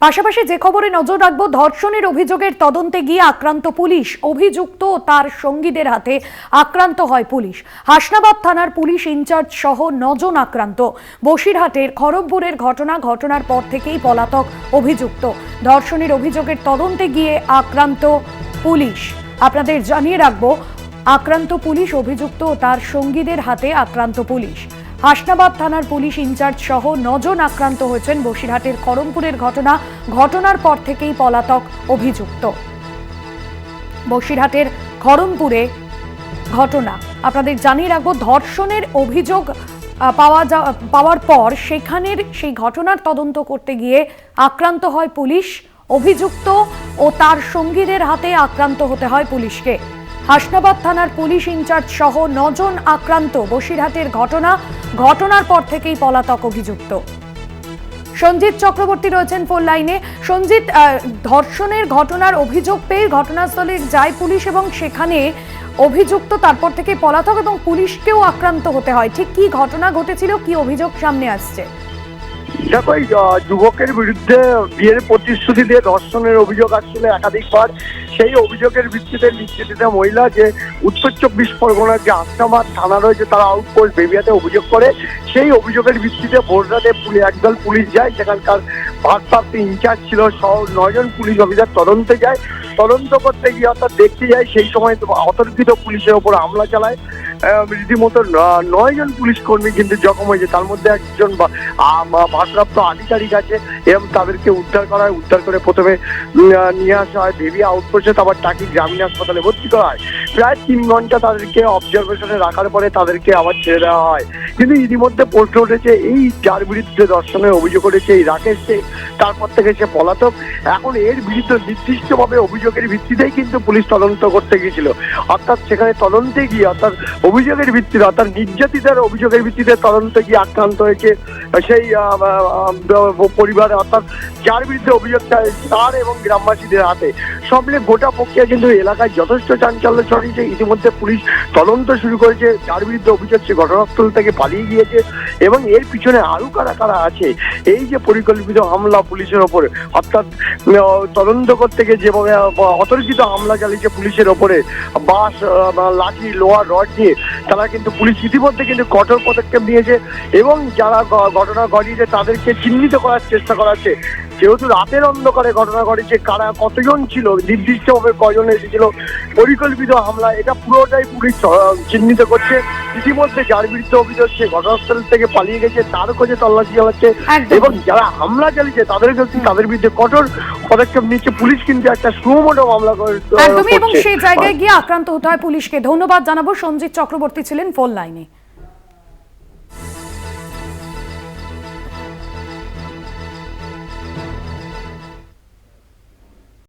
পাশাপাশি যে খবরে নজর রাখবো, ধর্ষণের অভিযোগের তদন্তে গিয়ে আক্রান্ত পুলিশ, অভিযুক্ত ও তার সঙ্গীদের হাতে আক্রান্ত হয় পুলিশ। হাসনাবাদ থানার পুলিশ ইনচার্জ সহ 9 জন আক্রান্ত। বসিরহাটের খড়গপুরের ঘটনার পর থেকেই পলাতক অভিযুক্ত। ধর্ষণের অভিযোগের তদন্তে গিয়ে আক্রান্ত পুলিশ। আপনাদের জানিয়ে রাখবো, আক্রান্ত পুলিশ, অভিযুক্ত ও তার সঙ্গীদের হাতে আক্রান্ত পুলিশ। হাসনাবাদ থানার পুলিশ ইনচার্জ সহ 9 জন আক্রান্ত হয়েছেন। বসিরহাটের খড়গপুরের ঘটনার পর থেকেই পলাতক অভিযুক্ত। বসিরহাটের খড়গপুরে ঘটনা আপনাদের জানিয়ে রাখবো, ধর্ষণের অভিযোগ পাওয়ার পর সেই ঘটনার তদন্ত করতে গিয়ে আক্রান্ত হয় পুলিশ। অভিযুক্ত ও তার সঙ্গীদের হাতে আক্রান্ত হতে হয় পুলিশকে। হাসনাবাদ থানার পুলিশ ইনচার্জ সহ 9 জন আক্রান্ত। বসিরহাটের ঘটনার পর থেকেই পলাতক অভিযুক্ত। সঞ্জিত চক্রবর্তী রয়েছেন ফোন লাইনে। সঞ্জিত, ধর্ষণের ঘটনার অভিযোগ পেয়ে ঘটনাস্থলে যায় পুলিশ এবং সেখানে অভিযুক্ত তারপর থেকে পলাতক এবং পুলিশকেও আক্রান্ত হতে হয়। ঠিক কি ঘটনা ঘটেছিল, কি অভিযোগ সামনে আসছে? দেখো, এই যুবকের বিরুদ্ধে বিয়ের প্রতিশ্রুতি দিয়ে ধর্ষণের অভিযোগ আসছিল একাধিকবার। সেই অভিযোগের ভিত্তিতে নিশ্চিত মহিলা যে উত্তর 24 পরগনার যে হাসনাবাদ থানা রয়েছে, তারা আউটপোস্ট বেবিয়াতে অভিযোগ করে। সেই অভিযোগের ভিত্তিতে ভোররাতে একদল পুলিশ যায়, সেখানকার ভারপ্রাপ্ত ইনচার্জ ছিল সহ 9 জন পুলিশ অফিসার তদন্তে যায়। তদন্ত করতে গিয়ে অর্থাৎ দেখতে যায়, সেই সময় অতর্কিত পুলিশের ওপর হামলা চালায়। রীতিমতো 9 জন পুলিশ কর্মী কিন্তু জখম হয়েছে। তার মধ্যে একজন ভারপ্রাপ্ত আধিকারিক আছে এবং তাদেরকে উদ্ধার করে প্রথমে নিয়ে আসা হয় বেবিয়া আউটপোস্টে, তারপর টাকি গ্রামীণ হাসপাতালে ভর্তি করা হয়। প্রায় 3 ঘন্টা তাদেরকে অবজারভেশনে রাখার পরে তাদেরকে আবার ছেড়ে দেওয়া হয়। কিন্তু ইতিমধ্যে প্রশ্ন উঠেছে, এই যার বিরুদ্ধে ধর্ষণের অভিযোগ করেছে এই রাকেশ শেখ, তারপর থেকে সে পলাতক। এখন এর বিরুদ্ধে নির্দিষ্টভাবে অভিযোগের ভিত্তিতেই কিন্তু পুলিশ তদন্ত করতে গিয়েছিল। অর্থাৎ সেখানে তদন্তে গিয়ে অভিযোগের ভিত্তিতে অর্থাৎ নির্যাতিতার অভিযোগের ভিত্তিতে তদন্তে গিয়ে আক্রান্ত হয়েছে সেই পরিবারে, অর্থাৎ যার বিরুদ্ধে অভিযোগটা তার এবং গ্রামবাসীদের হাতে। সব মিলে গোটা প্রক্রিয়া কিন্তু এলাকায় যথেষ্ট চাঞ্চল্য ছড়িয়েছে। ইতিমধ্যে পুলিশ তদন্ত শুরু করেছে। যার বিরুদ্ধে অভিযোগ সে ঘটনাস্থল থেকে পালিয়ে গিয়েছে এবং এর পিছনে আরো কারা আছে, এই যে পরিকল্পিত হামলা পুলিশের ওপরে, অর্থাৎ তদন্ত করতে গিয়ে যেভাবে অতর্কিত হামলা চালিয়েছে পুলিশের ওপরে, বাঁশ, লাঠি, লোহার রড দিয়ে, তারা কিন্তু পুলিশ ইতিমধ্যে কিন্তু কঠোর পদক্ষেপ নিয়েছে এবং যারা ঘটনা ঘটিয়েছে তাদেরকে চিহ্নিত করার চেষ্টা করাচ্ছে। যেহেতু রাতের অন্ধকারে ঘটনা ঘটেছে, কারা কতজন ছিল, নির্দিষ্টভাবে কজন এসেছিল, পরিকল্পিত হামলা, এটা পুরোটাই পুলিশ চিহ্নিত করছে। ইতিমধ্যে যার বিরুদ্ধে অভিযোগ সে ঘটনাস্থল থেকে পালিয়ে গেছে, তার খোঁজে তল্লাশি চালাচ্ছে এবং যারা হামলা চালিয়েছে তাদের বিরুদ্ধে কঠোর পদক্ষেপ নিচ্ছে পুলিশ। কিন্তু একটা সুমোটো মামলা একদমই, এবং সেই জায়গায় গিয়ে আক্রান্ত হতে হয় পুলিশকে। ধন্যবাদ জানাবো। সঞ্জিত চক্রবর্তী ছিলেন ফোন লাইনে।